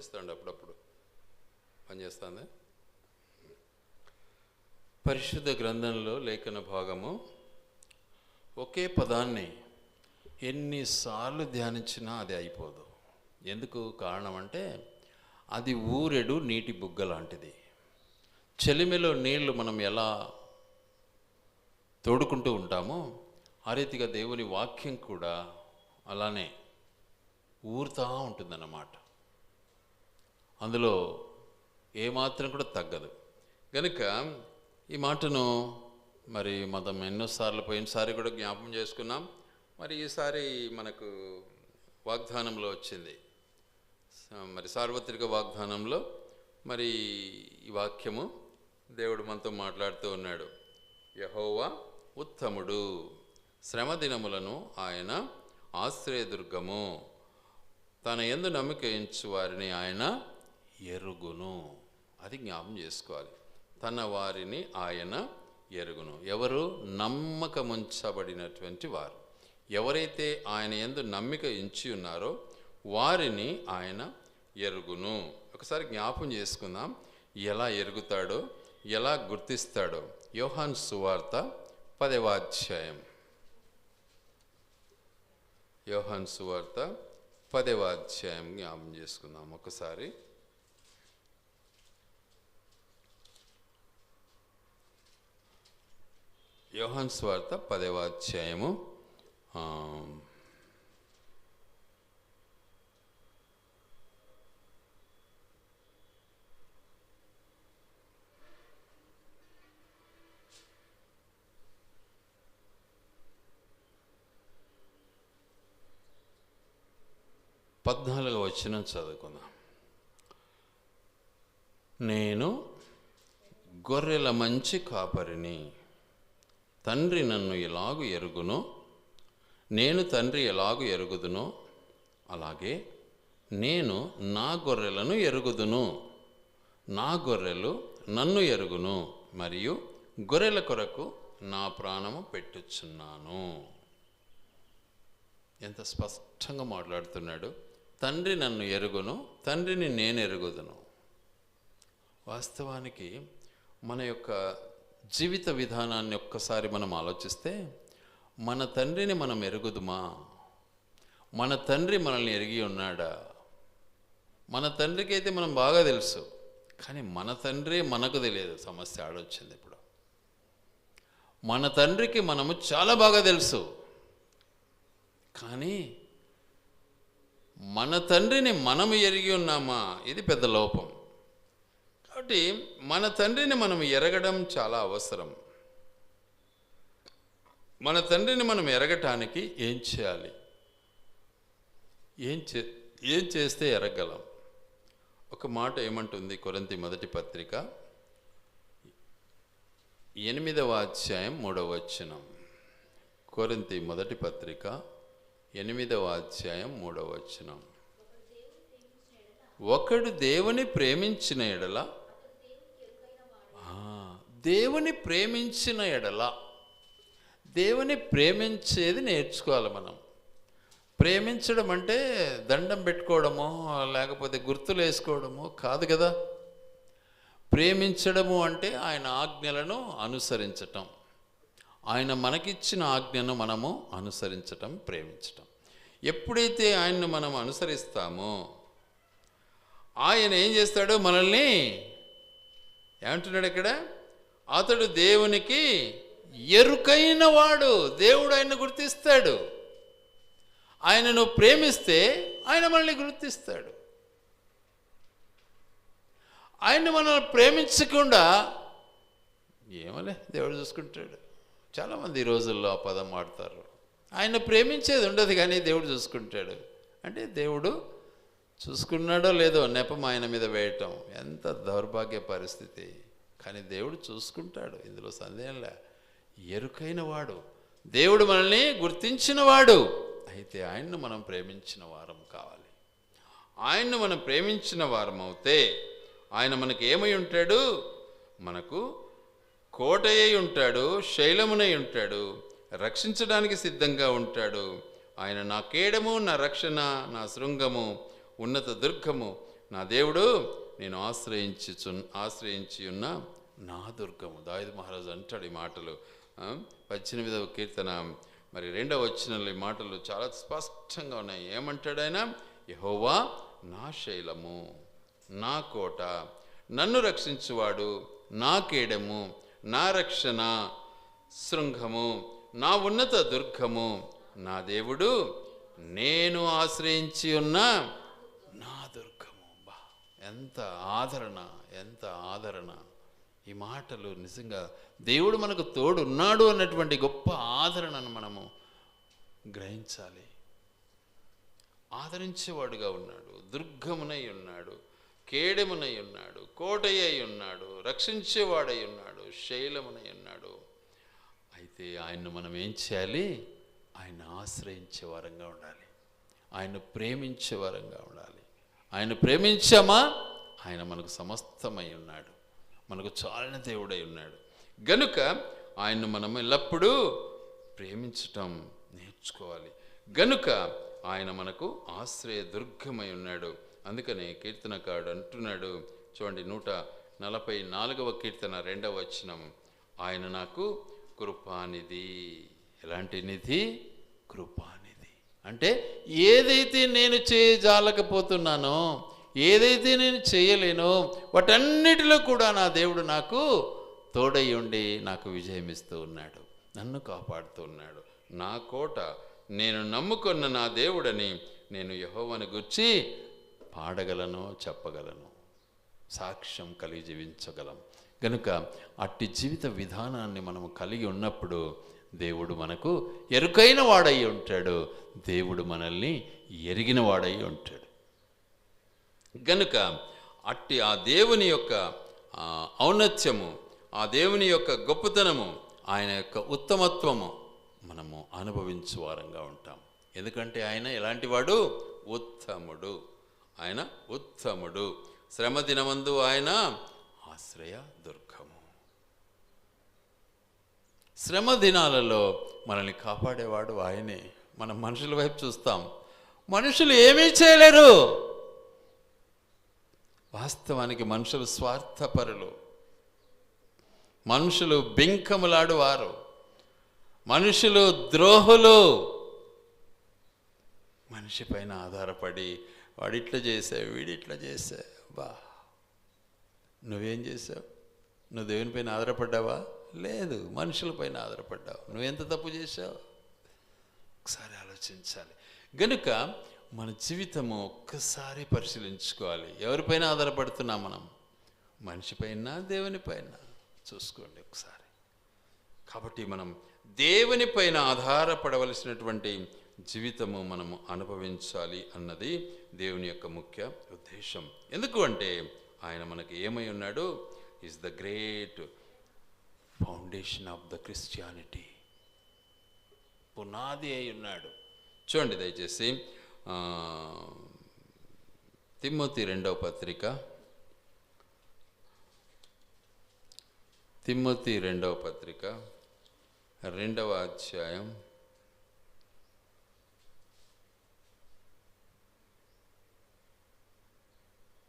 పంపిస్తాండి అప్పుడప్పుడు. పనిచేస్తుంది. పరిశుద్ధ గ్రంథంలో లేఖన భాగము ఒకే పదాన్ని ఎన్నిసార్లు ధ్యానించినా అది అయిపోదు. ఎందుకు కారణం అంటే అది ఊరెడు నీటి బుగ్గ లాంటిది. చెలిమిలో నీళ్లు మనం ఎలా తోడుకుంటూ ఉంటామో ఆ రీతిగా దేవుని వాక్యం కూడా అలానే ఊరుతూ ఉంటుందన్నమాట. అందులో ఏమాత్రం కూడా తగ్గదు. కనుక ఈ మాటను మరి మనం ఎన్నోసార్లు పోయినసారి కూడా జ్ఞాపం చేసుకున్నాం. మరి ఈసారి మనకు వాగ్దానంలో వచ్చింది, మరి సార్వత్రిక వాగ్దానంలో మరి ఈ వాక్యము దేవుడు మనతో మాట్లాడుతూ ఉన్నాడు. యెహోవా ఉత్తముడు, శ్రమ దినములను ఆయన ఆశ్రయదుర్గము, తన యందు నమ్మిక ఉంచు వారిని ఆయన ఎరుగును. అది జ్ఞాపం చేసుకోవాలి. తన వారిని ఆయన ఎరుగును. ఎవరు? నమ్మకముంచబడినటువంటి వారు. ఎవరైతే ఆయన యందు నమ్మిక ఉంచి ఉన్నారో వారిని ఆయన ఎరుగును. ఒకసారి జ్ఞాపం చేసుకుందాం, ఎలా ఎరుగుతాడో, ఎలా గుర్తిస్తాడో. యోహాను సువార్త 10వ అధ్యాయం. యోహాను సువార్త 10వ అధ్యాయం జ్ఞాపం చేసుకుందాం ఒకసారి. యోహాను సువార్త 10వ అధ్యాయము 14వ వచనం చదువుకుందాం. నేను గొర్రెల మంచి కాపరిని, తండ్రి నన్ను ఎలాగు ఎరుగునో, నేను తండ్రి ఎలాగు ఎరుగుదునో అలాగే నేను నా గొర్రెలను ఎరుగుదును. నా గొర్రెలు నన్ను ఎరుగును, మరియు గొర్రెల కొరకు నా ప్రాణము పెట్టుచున్నాను. ఎంత స్పష్టంగా మాట్లాడుతున్నాడు. తండ్రి నన్ను ఎరుగును, తండ్రిని నేను ఎరుగుదును. వాస్తవానికి మన యొక్క జీవిత విధానాన్ని ఒక్కసారి మనం ఆలోచిస్తే, మన తండ్రిని మనం ఎరుగుదుమా? మన తండ్రి మనల్ని ఎరిగి ఉన్నాడా? మన తండ్రికి అయితే మనం బాగా తెలుసు, కానీ మన తండ్రి మనకు తెలియదు. సమస్య ఆడొచ్చింది ఇప్పుడు. మన తండ్రికి మనము చాలా బాగా తెలుసు, కానీ మన తండ్రిని మనము ఎరిగి ఉన్నామా? ఇది పెద్ద లోపం. కాబట్టి మన తండ్రిని మనం ఎరగడం చాలా అవసరం. మన తండ్రిని మనం ఎరగటానికి ఏం చేయాలి? ఏం చేస్తే ఎరగలం? ఒక మాట ఏమంటుంది కొరింథీ మొదటి పత్రిక 8వ అధ్యాయం 3వ వచనం. కొరింథీ మొదటి పత్రిక 8వ అధ్యాయం 3వ వచనం. ఒకడు దేవుని ప్రేమించిన ఎడల, దేవుని ప్రేమించిన ఎడల, దేవుని ప్రేమించేది నేర్చుకోవాలి మనం. ప్రేమించడం అంటే దండం పెట్టుకోవడమో లేకపోతే గుర్తులు వేసుకోవడమో కాదు కదా. ప్రేమించడము అంటే ఆయన ఆజ్ఞలను అనుసరించటం, ఆయన మనకిచ్చిన ఆజ్ఞను మనము అనుసరించటం ప్రేమించటం. ఎప్పుడైతే ఆయన్ను మనం అనుసరిస్తామో ఆయన ఏం చేస్తాడో మనల్ని ఏమంటున్నాడు ఇక్కడ? అతడు దేవునికి ఎరుకైన వాడు. దేవుడు ఆయన గుర్తిస్తాడు. ఆయనను ప్రేమిస్తే ఆయన మనల్ని గుర్తిస్తాడు. ఆయన్ని మనల్ని ప్రేమించకుండా ఏమలే దేవుడు చూసుకుంటాడు. చాలామంది ఈ రోజుల్లో ఆ పదం వాడతారు. ఆయన ప్రేమించేది ఉండదు, కానీ దేవుడు చూసుకుంటాడు. అంటే దేవుడు చూసుకున్నాడో లేదో నెపం ఆయన మీద వేయటం ఎంత దౌర్భాగ్య పరిస్థితి. కానీ దేవుడు చూసుకుంటాడు, ఇందులో సందేహంలే. ఎరుకైన వాడు, దేవుడు మనల్ని గుర్తించిన వాడు. అయితే ఆయన్ను మనం ప్రేమించిన వారం కావాలి. ఆయన్ను మనం ప్రేమించిన వారం అవుతే ఆయన మనకు ఏమై ఉంటాడు? మనకు కోటయ్య ఉంటాడు, శైలమునై ఉంటాడు, రక్షించడానికి సిద్ధంగా ఉంటాడు. ఆయన నా కేడము, నా రక్షణ, నా శృంగము, ఉన్నత దుర్గము, నా దేవుడు నేను ఆశ్రయించి ఉన్న నా దుర్గము. దావీదు మహారాజు అంటాడు ఈ మాటలు. 18వ కీర్తన మరి 2వ వచనంలో ఈ మాటలు చాలా స్పష్టంగా ఉన్నాయి. ఏమంటాడు ఆయన? యెహోవా నా శైలము, నా కోట, నన్ను రక్షించువాడు, నా కేడము, నా రక్షణ శృంగము, నా ఉన్నత దుర్గము, నా దేవుడు, నేను ఆశ్రయించి ఉన్న నా దుర్గము. బా, ఎంత ఆదరణ, ఎంత ఆదరణ! ఈ మాటలు నిజంగా దేవుడు మనకు తోడున్నాడు అన్నటువంటి గొప్ప ఆదరణను మనము గ్రహించాలి. ఆదరించేవాడుగా ఉన్నాడు, దుర్గమునై ఉన్నాడు, కేడెమునై ఉన్నాడు, కోటయ్యై ఉన్నాడు, రక్షించేవాడై ఉన్నాడు, శైలమునై ఉన్నాడు. అయితే ఆయన్ను మనం ఏం చేయాలి? ఆయన ఆశ్రయించే వారంగా ఉండాలి, ఆయన ప్రేమించే వారంగా ఉండాలి. ఆయన ప్రేమించామా, ఆయన మనకు సమస్తమై ఉన్నాడు, మనకు చాలిన దేవుడై ఉన్నాడు. గనుక ఆయన్ను మనం ఎల్లప్పుడూ ప్రేమించటం నేర్చుకోవాలి. గనుక ఆయన మనకు ఆశ్రయ దుర్గమై ఉన్నాడు. అందుకనే కీర్తనకారుడు అంటున్నాడు, చూడండి 144వ కీర్తన 2వ వచనం, ఆయన నాకు కృపానిధి. ఎలాంటి నిధి? కృపానిధి. అంటే ఏదైతే నేను చేయజాలకపోతున్నానో, ఏదైతే నేను చేయలేనో వాటన్నిటిలో కూడా నా దేవుడు నాకు తోడై ఉండి నాకు విజయం ఇస్తూ ఉన్నాడు, నన్ను కాపాడుతూ ఉన్నాడు. నా కోట, నేను నమ్ముకున్న నా దేవుడని నేను యెహోవాను గూర్చి పాడగలను, చెప్పగలను, సాక్ష్యం కలిగి జీవించగలం. కనుక అట్టి జీవిత విధానాన్ని మనము కలిగి ఉన్నప్పుడు దేవుడు మనకు ఎరుకైన వాడై ఉంటాడు, దేవుడు మనల్ని ఎరిగిన వాడై ఉంటాడు. గనుక అట్టి ఆ దేవుని యొక్క ఔన్నత్యము, ఆ దేవుని యొక్క గొప్పతనము, ఆయన యొక్క ఉత్తమత్వము మనము అనుభవించే వారంగా ఉంటాం. ఎందుకంటే ఆయన ఎలాంటి వాడు? ఉత్తముడు. ఆయన ఉత్తముడు. శ్రమ దినమందు ఆయన ఆశ్రయ దుర్గము. శ్రమ దినాలలో మనల్ని కాపాడేవాడు ఆయనే. మనం మనుషుల వైపు చూస్తాం, మనుషులు ఏమీ చేయలేరు. వాస్తవానికి మనుషులు స్వార్థపరులు, మనుషులు బింకములాడువారు, మనుషులు ద్రోహులు. మనిషి పైన ఆధారపడి వాడిట్లా చేసావు, వీడిట్లా చేసావు. బా, నువ్వేం చేసావు? నువ్వు దేవుని పైన ఆధారపడ్డావా? లేదు, మనుషులపైన ఆధారపడ్డావు. నువ్వెంత తప్పు చేసావు? ఒకసారి ఆలోచించాలి. గనుక మన జీవితము ఒక్కసారి పరిశీలించుకోవాలి. ఎవరిపైన ఆధారపడుతున్నాం మనం? మనిషిపైన, దేవునిపైన? చూసుకోండి ఒకసారి. కాబట్టి మనం దేవుని పైన ఆధారపడవలసినటువంటి జీవితము మనము అనుభవించాలి అన్నది దేవుని యొక్క ముఖ్య ఉద్దేశం. ఎందుకు అంటే ఆయన మనకి ఏమై ఉన్నాడు? Is the great foundation of the Christianity. పునాది అయి ఉన్నాడు. చూడండి దయచేసి తిమ్మోతి 2వ పత్రిక, తిమ్మోతి 2వ పత్రిక 2వ అధ్యాయం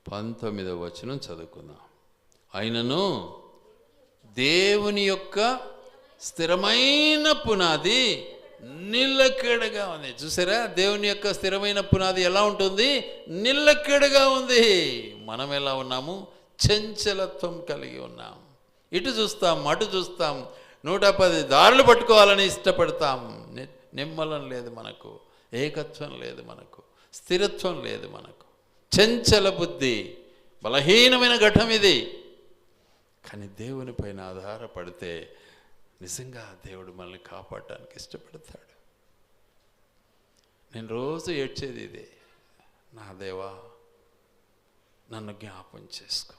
19వ వచనం చదువుకుందాం. అయినను దేవుని యొక్క స్థిరమైన పునాది నిల్లకేడగా ఉంది. చూసారా, దేవుని యొక్క స్థిరమైన పునాది ఎలా ఉంటుంది? నిల్లకేడగా ఉంది. మనం ఎలా ఉన్నాము? చంచలత్వం కలిగి ఉన్నాం. ఇటు చూస్తాం, అటు చూస్తాం, 110 దారులు పట్టుకోవాలని ఇష్టపడతాం. నిమ్మలం లేదు మనకు, ఏకత్వం లేదు మనకు, స్థిరత్వం లేదు మనకు. చంచల బుద్ధి, బలహీనమైన ఘటం ఇది. కానీ దేవుని పైన ఆధారపడితే నిజంగా దేవుడు మనల్ని కాపాడటానికి ఇష్టపడతాడు. నేను రోజు ఏడ్చేది ఇదే, నా దేవా నన్ను జ్ఞాపం చేసుకో.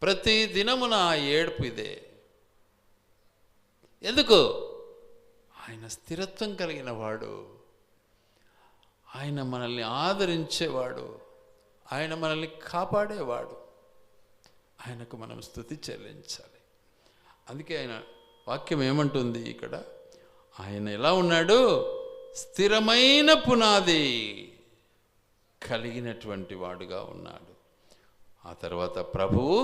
ప్రతి దినము నా ఏడుపు ఇదే. ఎందుకు? ఆయన స్థిరత్వం కలిగిన వాడు, ఆయన మనల్ని ఆదరించేవాడు, ఆయన మనల్ని కాపాడేవాడు. ఆయనకు మనం స్తుతి చెల్లించాలి. అందుకే ఆయన వాక్యం ఏమంటుంది ఇక్కడ? ఆయన ఎలా ఉన్నాడు? స్థిరమైన పునాది కలిగినటువంటి వాడుగా ఉన్నాడు. ఆ తర్వాత ప్రభువు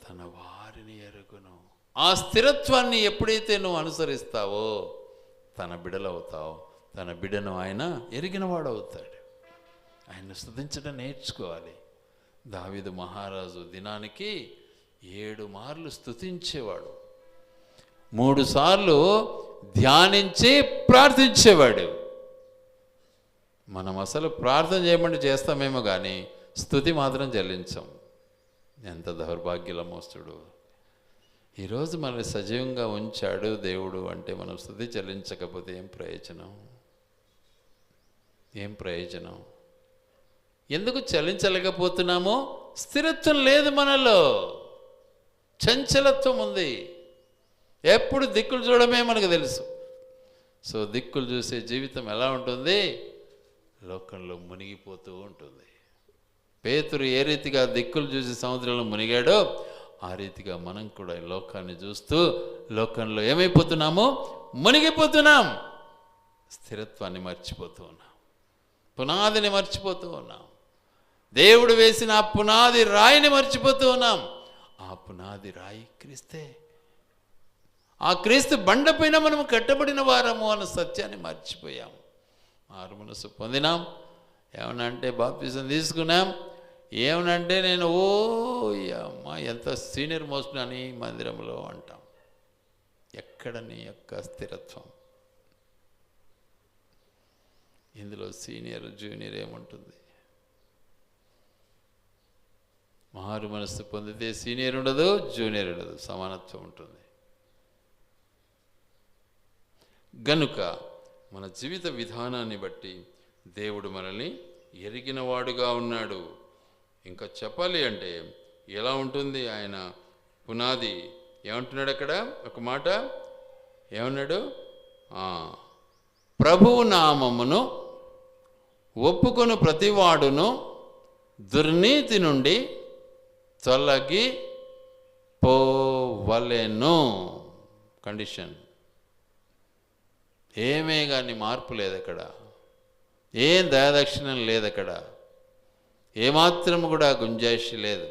తన వారిని ఎరుగును. ఆ స్థిరత్వాన్ని ఎప్పుడైతే నువ్వు అనుసరిస్తావో తన బిడలవుతావు. తన బిడను ఆయన ఎరిగిన వాడవుతాడు. ఆయన్ని స్తుతించడం నేర్చుకోవాలి. దావీదు మహారాజు దినానికి 7 మార్లు స్తుతించేవాడు, 3 సార్లు ధ్యానించి ప్రార్థించేవాడు. మనం అసలు ప్రార్థన చేయమంటే చేస్తామేమో కానీ స్తుతి మాత్రం చెల్లించాం. ఎంత దౌర్భాగ్యలమోస్తుడు. ఈరోజు మనల్ని సజీవంగా ఉంచాడు దేవుడు అంటే మనం స్తుతి చెల్లించకపోతే ఏం ప్రయోజనం? ఏం ప్రయోజనం? ఎందుకు చెల్లించలేకపోతున్నామో? స్థిరత్వం లేదు మనలో, చంచలత్వం ఉంది. ఎప్పుడు దిక్కులు చూడమే మనకు తెలుసు. సో దిక్కులు చూసే జీవితం ఎలా ఉంటుంది? లోకంలో మునిగిపోతూ ఉంటుంది. పేతురు ఏ రీతిగా దిక్కులు చూసి సముద్రంలో మునిగాడో ఆ రీతిగా మనం కూడా ఈ లోకాన్ని చూస్తూ లోకంలో ఏమైపోతున్నామో మునిగిపోతున్నాం. స్థిరత్వాన్ని మర్చిపోతూ ఉన్నాం, పునాదిని మర్చిపోతూ ఉన్నాం. దేవుడు వేసిన ఆ పునాది రాయిని మర్చిపోతూ ఉన్నాం. ఆ పునాది రాయి క్రీస్తే. ఆ క్రీస్తు బండపైన మనం కట్టబడిన వారము అన్న సత్యాన్ని మర్చిపోయాం. మారు మనసు పొందినాం, ఏమనంటే బాప్తిజం తీసుకున్నాం, ఏమనంటే నేను అమ్మా ఎంత సీనియర్ మోస్ట్ అని మందిరంలో అంటాం. ఎక్కడ నీ యొక్క స్థిరత్వం? ఇందులో సీనియర్ జూనియర్ ఏముంటుంది? మారు మనసు పొందితే సీనియర్ ఉండదు, జూనియర్ ఉండదు, సమానత్వం ఉంటుంది. గనుక మన జీవిత విధానాన్ని బట్టి దేవుడు మనల్ని ఎరిగినవాడుగా ఉన్నాడు. ఇంకా చెప్పాలి అంటే ఎలా ఉంటుంది ఆయన పునాది? ఏమంటున్నాడు అక్కడ? ఒక మాట ఏమన్నాడు? ప్రభువు నామమును ఒప్పుకొను ప్రతివాడును దుర్నీతి నుండి తొలగి పోవలెను. కండిషన్. ఏమే కానీ మార్పు లేదు అక్కడ, ఏం దయాదక్షిణం లేదు అక్కడ, ఏమాత్రం కూడా గుంజాయిషి లేదు,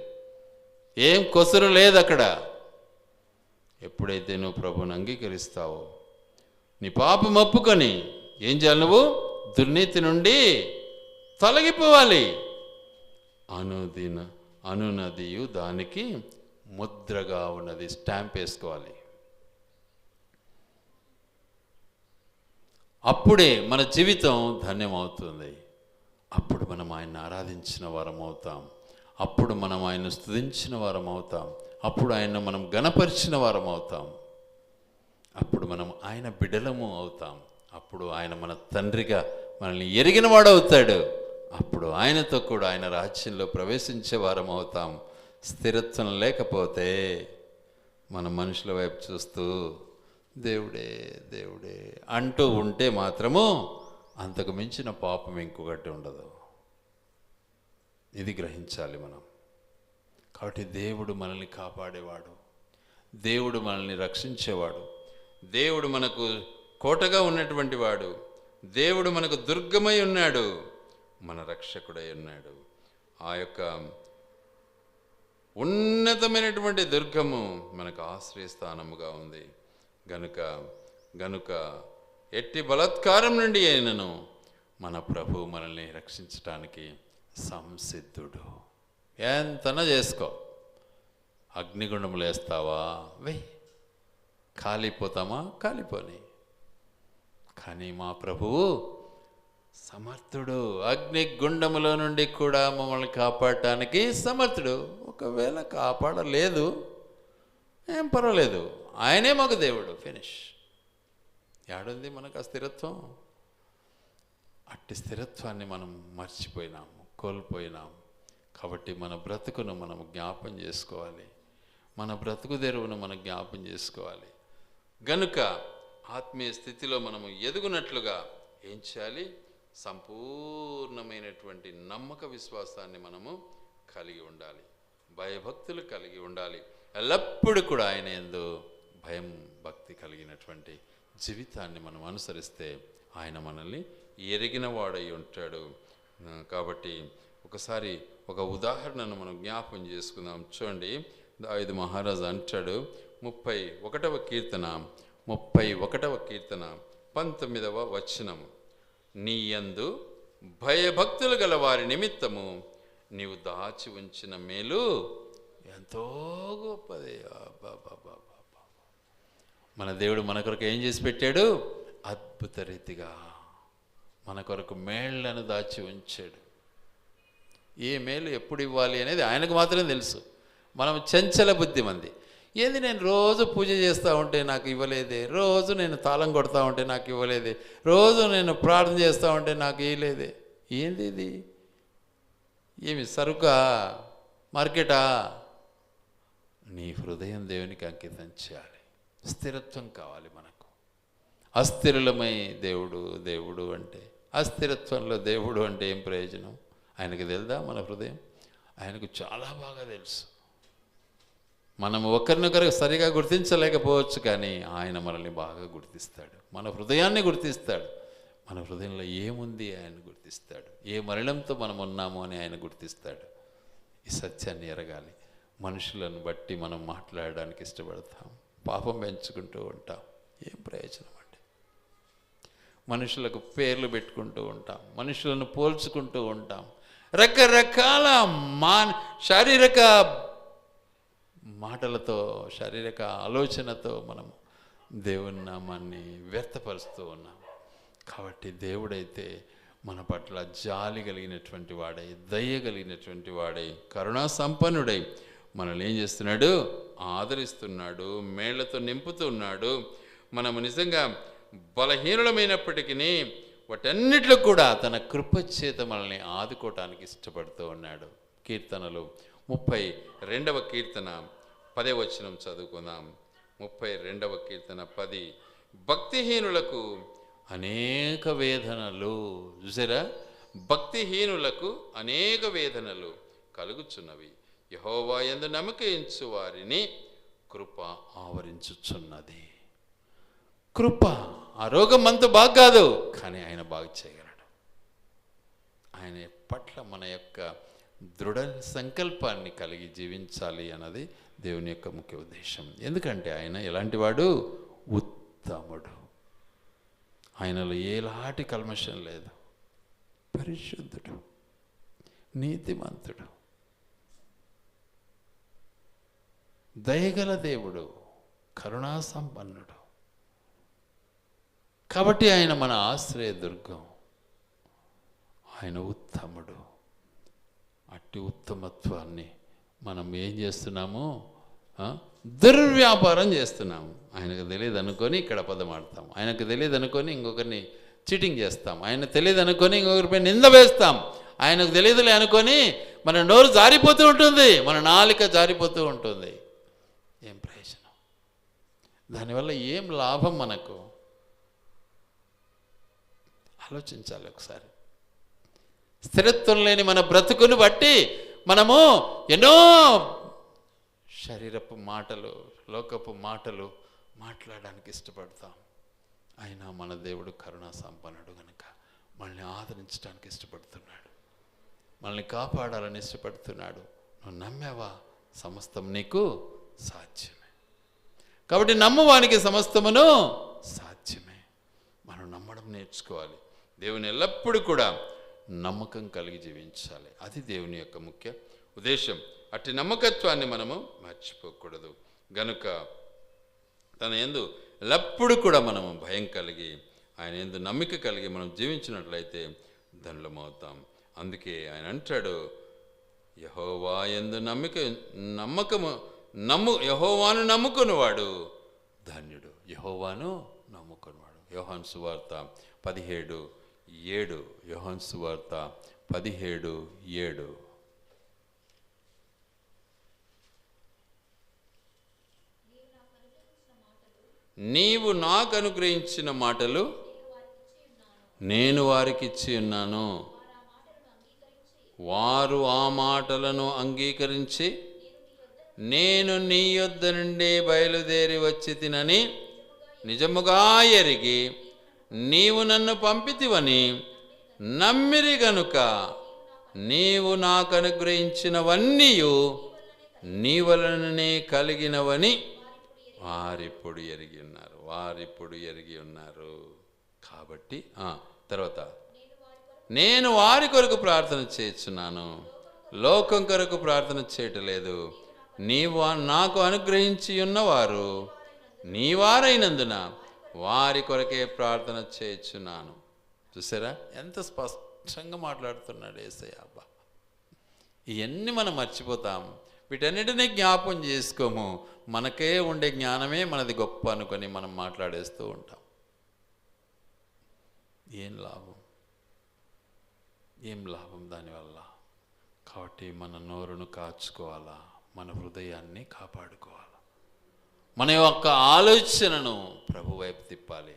ఏం కొసరు లేదు అక్కడ. ఎప్పుడైతే నువ్వు ప్రభువుని అంగీకరిస్తావో, నీ పాపం ఒప్పుకొని ఏం చేయాలి? నువ్వు దుర్నీతి నుండి తొలగిపోవాలి. అనునదియు దానికి ముద్రగా ఉన్నది, స్టాంప్ వేసుకోవాలి. అప్పుడే మన జీవితం ధన్యమవుతుంది. అప్పుడు మనం ఆయన్ని ఆరాధించిన వారం అవుతాం, అప్పుడు మనం ఆయన స్తుతించిన వారం అవుతాం, అప్పుడు ఆయన మనం గణపరిచిన వారం అవుతాం, అప్పుడు మనం ఆయన బిడ్డలము అవుతాం, అప్పుడు ఆయన మన తండ్రిగా మనల్ని ఎరిగిన వాడు అవుతాడు. అప్పుడు ఆయనతో కూడా ఆయన రాజ్యంలో ప్రవేశించే వారం అవుతాం. స్థిరత్వం లేకపోతే మన మనుషుల వైపు చూస్తూ దేవుడే దేవుడే అంటూ ఉంటే మాత్రము అంతకు మించిన పాపం ఇంకొకటి ఉండదు. ఇది గ్రహించాలి మనం. కాబట్టి దేవుడు మనల్ని కాపాడేవాడు, దేవుడు మనల్ని రక్షించేవాడు, దేవుడు మనకు కోటగా ఉన్నటువంటి వాడు, దేవుడు మనకు దుర్గమై ఉన్నాడు, మన రక్షకుడై ఉన్నాడు. ఆ యొక్క ఉన్నతమైనటువంటి దుర్గము మనకు ఆశ్రయస్థానముగా ఉంది. గనుక ఎట్టి బలాత్కారం నుండి అయినను మన ప్రభు మనల్ని రక్షించటానికి సంసిద్ధుడు. ఎంతనా చేసుకో, అగ్నిగుండములు వేస్తావా వెయ్యి, కాలిపోతామా కాలిపోని, కానీ మా ప్రభువు సమర్థుడు. అగ్నిగుండములో నుండి కూడా మమ్మల్ని కాపాడటానికి సమర్థుడు. ఒకవేళ కాపాడలేదు ఏం పర్వాలేదు, ఆయనే మాకు దేవుడు. ఫినిష్. ఏడుంది మనకు ఆ స్థిరత్వం? అట్టి స్థిరత్వాన్ని మనం మర్చిపోయినాము, కోల్పోయినాము. కాబట్టి మన బ్రతుకును మనం జ్ఞాపం చేసుకోవాలి, మన బ్రతుకు తెరువును మనం జ్ఞాపం చేసుకోవాలి. గనుక ఆత్మీయ స్థితిలో మనము ఎదుగునట్లుగా ఏం చేయాలి? సంపూర్ణమైనటువంటి నమ్మక విశ్వాసాన్ని మనము కలిగి ఉండాలి, భయభక్తులు కలిగి ఉండాలి. ఎల్లప్పుడూ కూడా ఆయన యందు భయం భక్తి కలిగినటువంటి జీవితాన్ని మనం అనుసరిస్తే ఆయన మనల్ని ఎరిగిన వాడై ఉంటాడు. కాబట్టి ఒకసారి ఒక ఉదాహరణను మనం జ్ఞాపం చేసుకుందాం. చూడండి, దావీదు మహారాజు అంటాడు 31వ కీర్తన 19వ వచనము, నీ యందు భయభక్తులు గల వారి నిమిత్తము నీవు దాచి ఉంచిన మేలు ఎంతో గొప్పది. మన దేవుడు మన కొరకు ఏం చేసి పెట్టాడు? అద్భుత రీతిగా మన కొరకు మేళ్లను దాచి ఉంచాడు. ఏ మేలు ఎప్పుడు ఇవ్వాలి అనేది ఆయనకు మాత్రమే తెలుసు. మనం చంచల బుద్ధి మంది. ఏంది నేను రోజు పూజ చేస్తూ ఉంటే నాకు ఇవ్వలేదే, రోజు నేను తాళం కొడతా ఉంటే నాకు ఇవ్వలేదే, రోజు నేను ప్రార్థన చేస్తూ ఉంటే నాకు ఇవ్వలేదే, ఏంది ఇది? ఏమి సరుకా, మార్కెటా? నీ హృదయం దేవునికి అంకితం చేయాలి. స్థిరత్వం కావాలి మనకు. అస్థిరులమై దేవుడు అంటే, అస్థిరత్వంలో దేవుడు అంటే ఏం ప్రయోజనం? ఆయనకు తెలుదా మన హృదయం? ఆయనకు చాలా బాగా తెలుసు. మనం ఒకరినొకరు సరిగా గుర్తించలేకపోవచ్చు, కానీ ఆయన మనల్ని బాగా గుర్తిస్తాడు. మన హృదయాన్ని గుర్తిస్తాడు. మన హృదయంలో ఏముంది ఆయన గుర్తిస్తాడు. ఏ మరణంతో మనం ఉన్నాము అని ఆయన గుర్తిస్తాడు. ఈ సత్యాన్ని ఎరగాలి. మనుషులను బట్టి మనం మాట్లాడడానికి ఇష్టపడతాం, పాపం పెంచుకుంటూ ఉంటాం. ఏం ప్రయోజనం అండి? మనుషులకు పేర్లు పెట్టుకుంటూ ఉంటాం, మనుషులను పోల్చుకుంటూ ఉంటాం, రకరకాల శారీరక మాటలతో, శారీరక ఆలోచనతో మనం దేవుని నామాన్ని వ్యర్థపరుస్తూ ఉన్నాం. కాబట్టి దేవుడైతే మన పట్ల జాలి కలిగినటువంటి వాడై, దయ కలిగినటువంటి వాడై, కరుణా సంపన్నుడై మనల్ని ఏం చేస్తున్నాడు? ఆదరిస్తున్నాడు, మేళ్లతో నింపుతున్నాడు. మనము నిజంగా బలహీనులమైనప్పటికీ వాటన్నిటిలో కూడా తన కృపచేత మనల్ని ఆదుకోవటానికి ఇష్టపడుతూ ఉన్నాడు. కీర్తనలు 32వ కీర్తన 10వ వచనం చదువుకుందాం. 32వ కీర్తన 10. భక్తిహీనులకు అనేక వేదనలు, చూసారా? భక్తిహీనులకు అనేక వేదనలు కలుగుచున్నవి, యెహోవా యందు నమ్మకయించు వారిని కృప ఆవరించుచున్నది. కృప. ఆ రోగం అంత బాగా కాదు, కానీ ఆయన బాగు చేయగలడు. ఆయన పట్ల మన యొక్క దృఢ సంకల్పాన్ని కలిగి జీవించాలి అన్నది దేవుని యొక్క ముఖ్య ఉద్దేశం. ఎందుకంటే ఆయన ఎలాంటి వాడు? ఉత్తముడు. ఆయనలో ఎలాంటి కల్మషం లేదు. పరిశుద్ధుడు, నీతిమంతుడు, దయగల దేవుడు, కరుణా సంపన్నుడు. కాబట్టి ఆయన మన ఆశ్రయదుర్గం. ఆయన ఉత్తముడు. అట్టి ఉత్తమత్వాన్ని మనం ఏం చేస్తున్నాము? దుర్వ్యాపారం చేస్తున్నాము. ఆయనకు తెలియదు అనుకొని ఇక్కడ అబద్ధం ఆడతాం, ఆయనకు తెలియదు అనుకొని ఇంకొకరిని చీటింగ్ చేస్తాం, ఆయన తెలియదు అనుకొని ఇంకొకరిపై నింద వేస్తాం, ఆయనకు తెలియదులే అనుకొని మన నోరు జారిపోతూ ఉంటుంది, మన నాలిక జారిపోతూ ఉంటుంది. ఏం ప్రయోజనం? దానివల్ల ఏం లాభం మనకు? ఆలోచించాలి ఒకసారి. స్థిరత్వం లేని మన బ్రతుకును బట్టి మనము ఎన్నో శరీరపు మాటలు, లోకపు మాటలు మాట్లాడడానికి ఇష్టపడతాం. అయినా మన దేవుడు కరుణా సంపన్నుడు కనుక మనల్ని ఆదరించడానికి ఇష్టపడుతున్నాడు, మనల్ని కాపాడాలని ఇష్టపడుతున్నాడు. నువ్వు నమ్మావా? సమస్తం నీకు సాధ్యమే. కాబట్టి నమ్మువానికి సమస్తమును సాధ్యమే. మనం నమ్మడం నేర్చుకోవాలి. దేవుని ఎల్లప్పుడూ కూడా నమ్మకం కలిగి జీవించాలి. అది దేవుని యొక్క ముఖ్య ఉద్దేశం. అట్టి నమ్మకత్వాన్ని మనము మర్చిపోకూడదు. గనుక తన యందు ఎల్లప్పుడూ కూడా మనము భయం కలిగి, ఆయన యందు నమ్మిక కలిగి మనం జీవించినట్లయితే ధన్యులమవుతాం. అందుకే ఆయన అంటాడు, యెహోవా యందు యెహోవాను నమ్ముకునివాడు ధన్యుడు. యెహోవాను నమ్ముకునివాడు. యోహాను సువార్త 17:7. యోహాను సువార్త 17:7. నీవు నాకు అనుగ్రహించిన మాటలు నేను వారికి ఇచ్చి ఉన్నాను, వారు ఆ మాటలను అంగీకరించి నేను నీ యొద్ద నుండి బయలుదేరి వచ్చి తినని నిజముగా ఎరిగి నీవు నన్ను పంపితివని నమ్మిరి గనుక నీవు నాకు అనుగ్రహించినవన్నీ నీ వలననే కలిగినవని వారిప్పుడు ఎరిగి ఉన్నారు. కాబట్టి తర్వాత నేను వారి కొరకు ప్రార్థన చేస్తున్నాను, లోకం కొరకు ప్రార్థన చేయటలేదు. నీవు నాకు అనుగ్రహించి ఉన్నవారు నీ వారైనందున వారి కొరకే ప్రార్థన చేస్తున్నాను. చూసారా ఎంత స్పష్టంగా మాట్లాడుతున్నాడు యేసయ్య. అబ్బా, ఇవన్నీ మనం మర్చిపోతాం, వీటన్నిటినీ జ్ఞాపం చేసుకోము. మనకే ఉండే జ్ఞానమే మనది గొప్ప అనుకొని మనం మాట్లాడేస్తూ ఉంటాం. ఏం లాభం దానివల్ల? కాబట్టి మన నోరును కాచుకోవాలా, మన హృదయాన్ని కాపాడుకోవాలా, మన యొక్క ఆలోచనను ప్రభు వైపు తిప్పాలి.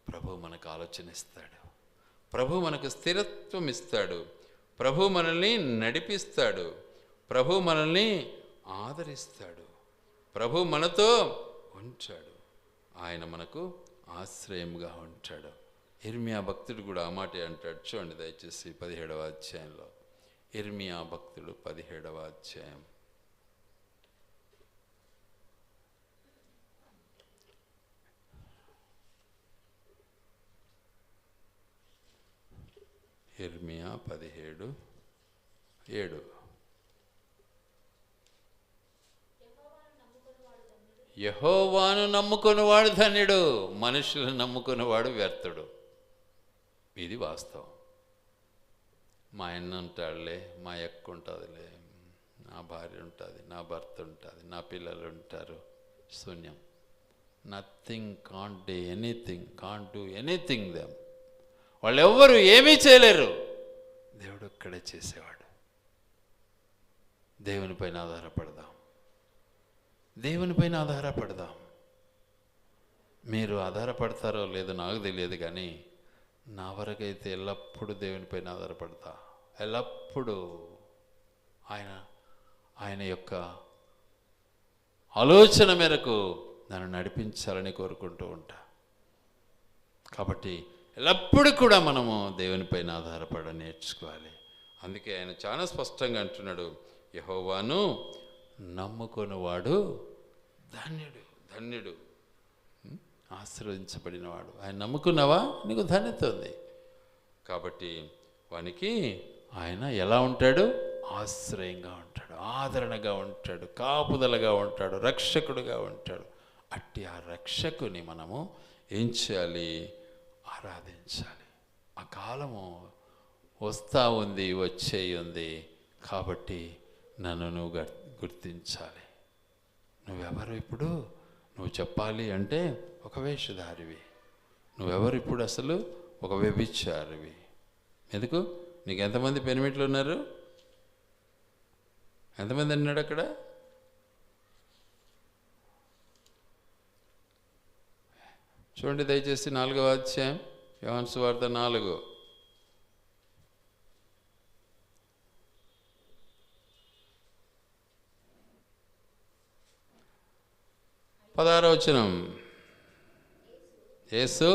ప్రభు మనకు ఆలోచన ఇస్తాడు, ప్రభు మనకు స్థిరత్వం ఇస్తాడు, ప్రభు మనల్ని నడిపిస్తాడు, ప్రభు మనల్ని ఆదరిస్తాడు, ప్రభు మనతో ఉంటాడు, ఆయన మనకు ఆశ్రయంగా ఉంటాడు. ఇర్మియా భక్తుడు కూడా ఆ మాట అంటాడు. చూడండి దయచేసి 17వ అధ్యాయంలో, ఇర్మియా భక్తుడు 17వ అధ్యాయం. ఇర్మియా 17:7. యెహోవాను నమ్ముకున్నవాడు ధన్యుడు, మనుషులను నమ్ముకున్నవాడు వ్యర్థుడు. ఇది వాస్తవం. మా అన్న ఉంటాడులే, మా అక్క ఉంటుందిలే, నా భార్య ఉంటుంది, నా భర్త ఉంటుంది, నా పిల్లలు ఉంటారు. శూన్యం. Nothing, can't do anything them. వాళ్ళు ఎవ్వరు ఏమీ చేయలేరు. దేవుడు ఒక్కడే చేసేవాడు. దేవునిపైన ఆధారపడదాం. మీరు ఆధారపడతారో లేదో నాకు తెలియదు, కానీ నా వరకైతే ఎల్లప్పుడూ దేవునిపైన ఆధారపడతా. ఎల్లప్పుడూ ఆయన యొక్క ఆలోచన మేరకు నన్ను నడిపించాలని కోరుకుంటూ ఉంటా. కాబట్టి ఎల్లప్పుడూ కూడా మనము దేవునిపైన ఆధారపడ నేర్చుకోవాలి. అందుకే ఆయన చాలా స్పష్టంగా అంటున్నాడు, యెహోవాను నమ్ముకొనివాడు ధన్యుడు, ఆశీర్వదించబడినవాడు. ఆయన నమ్ముకున్నావా, నీకు ధన్యత ఉంది. కాబట్టి వానికి ఆయన ఎలా ఉంటాడు? ఆశ్రయంగా ఉంటాడు, ఆదరణగా ఉంటాడు, కాపుదలగా ఉంటాడు, రక్షకుడుగా ఉంటాడు. అట్టి ఆ రక్షకుని మనము ఏం చేయాలి? ఆరాధించాలి. ఆ కాలము వస్తూ ఉంది, వచ్చేయుంది. కాబట్టి నన్ను నువ్వు గుర్తించాలి. నువ్వెవరు ఇప్పుడు? నువ్వు చెప్పాలి అంటే ఒక వేషధారివి. నువ్వెవరు ఇప్పుడు? అసలు ఒక వ్యభిచారివి. ఎందుకు? నీకు ఎంతమంది పెనిమిట్లు ఉన్నారు? ఎంతమంది అన్నాడు అక్కడ? చూడండి దయచేసి 4వ అధ్యాయం, యోహాను సువార్త 4. వచనం. యేసు,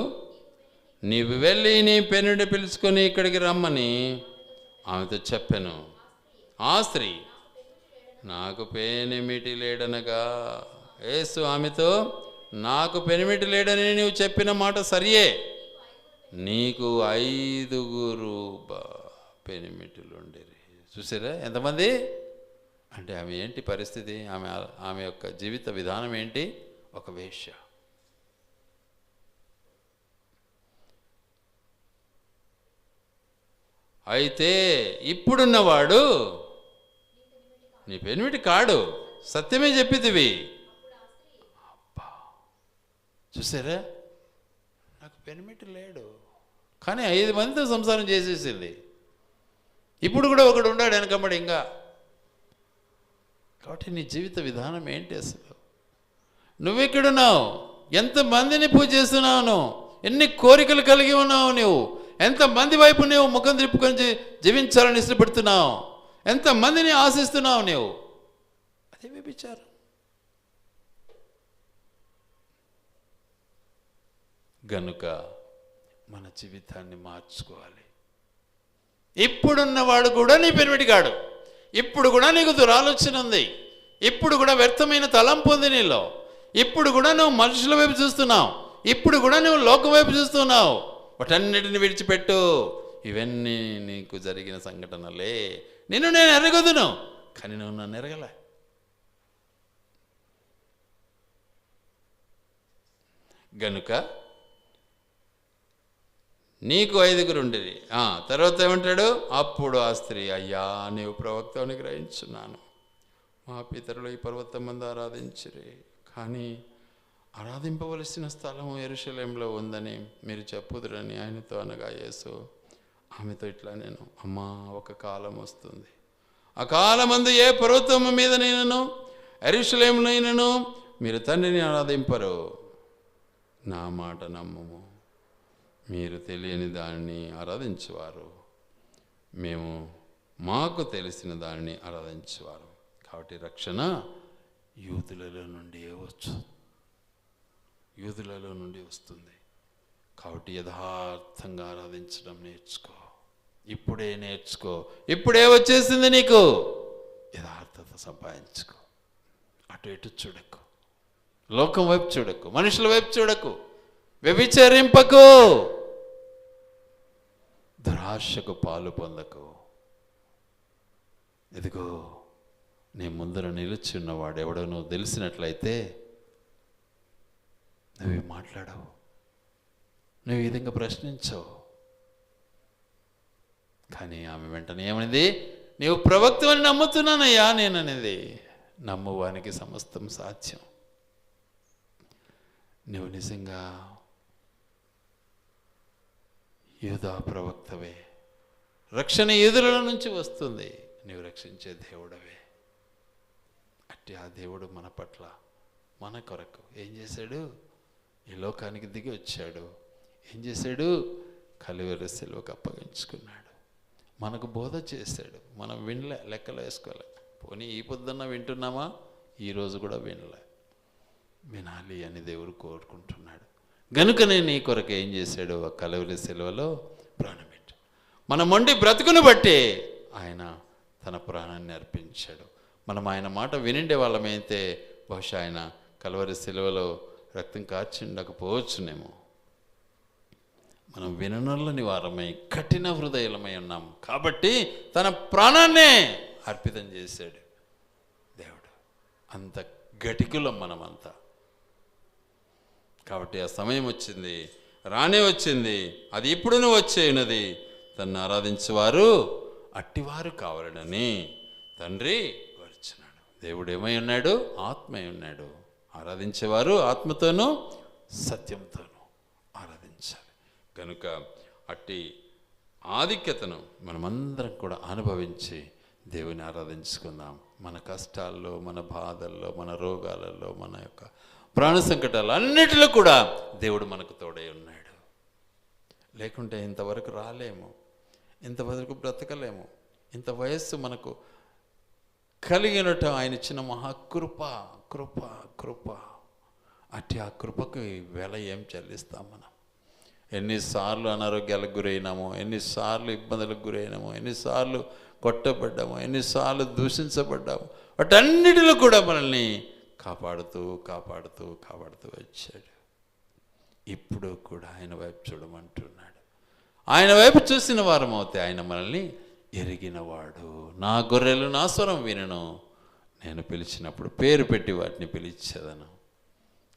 నీవు వెళ్ళి నీ పెనుడి పిలుచుకొని ఇక్కడికి రమ్మని ఆమెతో చెప్పాను. ఆ స్త్రీ, నాకు పెనిమిటి లేడనగా. యేసు ఆమెతో, నాకు పెనిమిటి లేడని నీవు చెప్పిన మాట సరియే, నీకు 5 పెనిమిటులు ఉండేది. చూసారా ఎంతమంది? అంటే ఆమె ఏంటి పరిస్థితి? ఆమె యొక్క జీవిత విధానం ఏంటి? ఒక వేశ్య. అయితే ఇప్పుడున్నవాడు నీ పెనిమిటి కాడు, సత్యమే చెప్పితివి. అబ్బా, చూసారా, నాకు పెనిమిటి లేడు, కానీ 5 మందితో సంసారం చేసేసింది. ఇప్పుడు కూడా ఒకడు ఉన్నాడు వెనకమ్మడి ఇంకా. కాబట్టి నీ జీవిత విధానం ఏంటి అసలు? నువ్వెక్కడున్నావు? ఎంతమందిని పూజ చేస్తున్నావు? ఎన్ని కోరికలు కలిగి ఉన్నావు? నువ్వు ఎంతమంది వైపు నువ్వు ముఖం తిప్పుకొని జీవించాలని ఇష్టపడుతున్నావు? ఎంతమందిని ఆశిస్తున్నావు నువ్వు? అదే వ్యభిచారం. గనుక మన జీవితాన్ని మార్చుకోవాలి. ఇప్పుడున్నవాడు కూడా నీ పెనిమిటిగాడు. ఇప్పుడు కూడా నీకు దురాలోచన ఉంది. ఇప్పుడు కూడా వ్యర్థమైన తలంపు ఉంది నీలో. ఇప్పుడు కూడా నువ్వు మనుషుల వైపు చూస్తున్నావు. ఇప్పుడు కూడా నువ్వు లోకం వైపు చూస్తున్నావు. వాటన్నిటిని విడిచిపెట్టు. ఇవన్నీ నీకు జరిగిన సంఘటనలే. నేను ఎరగదును, కానీ నువ్వు నన్ను ఎరగలే. గనుక నీకు 5 ఉండేది. తర్వాత ఏమంటాడు? అప్పుడు ఆ స్త్రీ, అయ్యా నీవు ప్రవక్తవని గ్రహించున్నాను. మా పితరులు ఈ పర్వతం మందు ఆరాధించిరి, కానీ ఆరాధింపవలసిన స్థలము యెరూషలేములో ఉందని మీరు చెప్పుదురని ఆయనతో అనగా, యేసు ఆమెతో ఇట్లా నేను, అమ్మా ఒక కాలం వస్తుంది, ఆ కాలమందు ఏ పర్వతము మీద నేనను యెరూషలేమునైనను మీరు తండ్రిని ఆరాధింపరు. నా మాట నమ్మము. మీరు తెలియని దానిని ఆరాధించువారు, మేము మాకు తెలిసిన దానిని ఆరాధించువారు. కాబట్టి రక్షణ యూదులలో నుండి వస్తుంది. కాబట్టి యథార్థంగా ఆరాధించడం నేర్చుకో. ఇప్పుడే నేర్చుకో. ఇప్పుడే వచ్చేసింది నీకు. యథార్థత సంపాదించుకో. అటు ఇటు చూడకు, లోకం వైపు చూడకు, మనుషుల వైపు చూడకు, వ్యభిచరింపకు, దురాశకు పాలు పొందకు. ఇదిగో నీ ముందర నిలిచి ఉన్నవాడు ఎవడో నువ్వు తెలిసినట్లయితే నువ్వు మాట్లాడవు, నువ్వు ఈ విధంగా ప్రశ్నించవు. కానీ ఆమె వెంటనే ఏమనేది? నీవు ప్రవక్తవని నమ్ముతున్నానయ్యా నేననేది. నమ్మువానికి సమస్తం సాధ్యం. నువ్వు నిజంగా యూదా ప్రవక్తవే. రక్షణ యూదుల నుంచి వస్తుంది. నీవు రక్షించే దేవుడవే. అట్టి ఆ దేవుడు మన పట్ల, మన కొరకు ఏం చేశాడు? ఈ లోకానికి దిగి వచ్చాడు. ఏం చేశాడు? కలువరి సిలువకు అప్పగించుకున్నాడు. మనకు బోధ చేశాడు. మనం వినలే, లెక్కలు వేసుకోలే. పోనీ ఈ పొద్దున్న వింటున్నామా? ఈరోజు కూడా వినాలి అని దేవుడు కోరుకుంటున్నాడు. గనుకనే నీ కొరకు ఏం చేశాడు? ఆ కలువరి సిలువలో ప్రాణం పెట్టాడు. మన మొండి బ్రతుకును బట్టి ఆయన తన ప్రాణాన్ని అర్పించాడు. మనం ఆయన మాట వినిండే వాళ్ళమైతే బహుశా ఆయన కలువరి సిలువలో రక్తం కార్చి ఉండకపోవచ్చునేమో. మనం విననులని వారమై కఠిన హృదయులమై ఉన్నాం కాబట్టి తన ప్రాణాన్నే అర్పితం చేశాడు దేవుడు. అంత గటికులం మనమంతా. కాబట్టి ఆ సమయం వచ్చింది, రానే వచ్చింది, అది ఇప్పుడును వచ్చేయున్నది. తన్ను ఆరాధించేవారు అట్టివారు కావాలని తండ్రి కోరుచున్నాడు. దేవుడు ఏమై ఉన్నాడు? ఆత్మై ఉన్నాడు. ఆరాధించేవారు ఆత్మతోనూ సత్యంతోనూ ఆరాధించాలి. కనుక అట్టి ఆధిక్యతను మనమందరం కూడా అనుభవించి దేవుని ఆరాధించుకుందాం. మన కష్టాల్లో, మన బాధల్లో, మన రోగాలలో, మన యొక్క ప్రాణ సంకటాలు అన్నిటిలో కూడా దేవుడు మనకు తోడై ఉన్నాడు. లేకుంటే ఇంతవరకు రాలేము, ఇంతవరకు బ్రతకలేము. ఇంత వయస్సు మనకు కలిగినట్టు ఆయన ఇచ్చిన మహాకృప, కృప కృప. అట్టి ఆ కృపకు వెల ఏం చెల్లిస్తాం మనం? ఎన్నిసార్లు అనారోగ్యాలకు గురైనామో, ఎన్నిసార్లు ఇబ్బందులకు గురైనామో, ఎన్నిసార్లు కొట్టబడ్డామో, ఎన్నిసార్లు దూషించబడ్డామో, వాటన్నిటిలో కూడా మనల్ని కాపాడుతూ కాపాడుతూ కాపాడుతూ వచ్చాడు. ఇప్పుడు కూడా ఆయన వైపు చూడమంటున్నాడు. ఆయన వైపు చూసిన వారం అవుతే ఆయన మనల్ని ఎరిగినవాడు. నా గొర్రెలు నా స్వరం వినను, నేను పిలిచినప్పుడు పేరు పెట్టి వాటిని పిలిచేదను.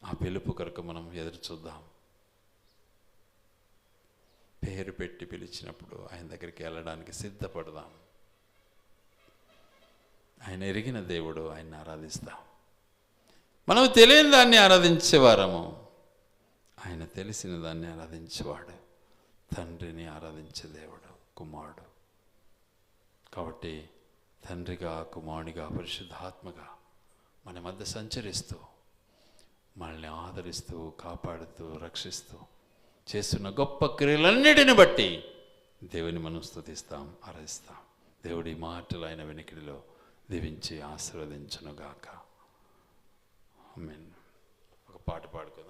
ఆ పిలుపు కొరకు మనం ఎదురు చూద్దాం. పేరు పెట్టి పిలిచినప్పుడు ఆయన దగ్గరికి వెళ్ళడానికి సిద్ధపడదాం. ఆయన ఎరిగిన దేవుడు, ఆయన్ని ఆరాధిస్తాం. మనం తెలియని దాన్ని ఆరాధించేవారము, ఆయన తెలిసిన దాన్ని ఆరాధించేవాడు. తండ్రిని ఆరాధించే దేవుడు కుమారుడు. కాబట్టి తండ్రిగా, కుమారునిగా, పరిశుద్ధాత్మగా మన మధ్య సంచరిస్తూ, మనల్ని ఆదరిస్తూ, కాపాడుతూ, రక్షిస్తూ చేస్తున్న గొప్ప క్రియలన్నిటిని బట్టి దేవుని మనం స్తుతిస్తాం, ఆరాధిస్తాం. దేవుడి మాటలు ఆయన వెనుకడిలో దీవించి ఆశీర్వదించునుగాక. ఆమేన్. ఒక పాట పాడుకుందాం.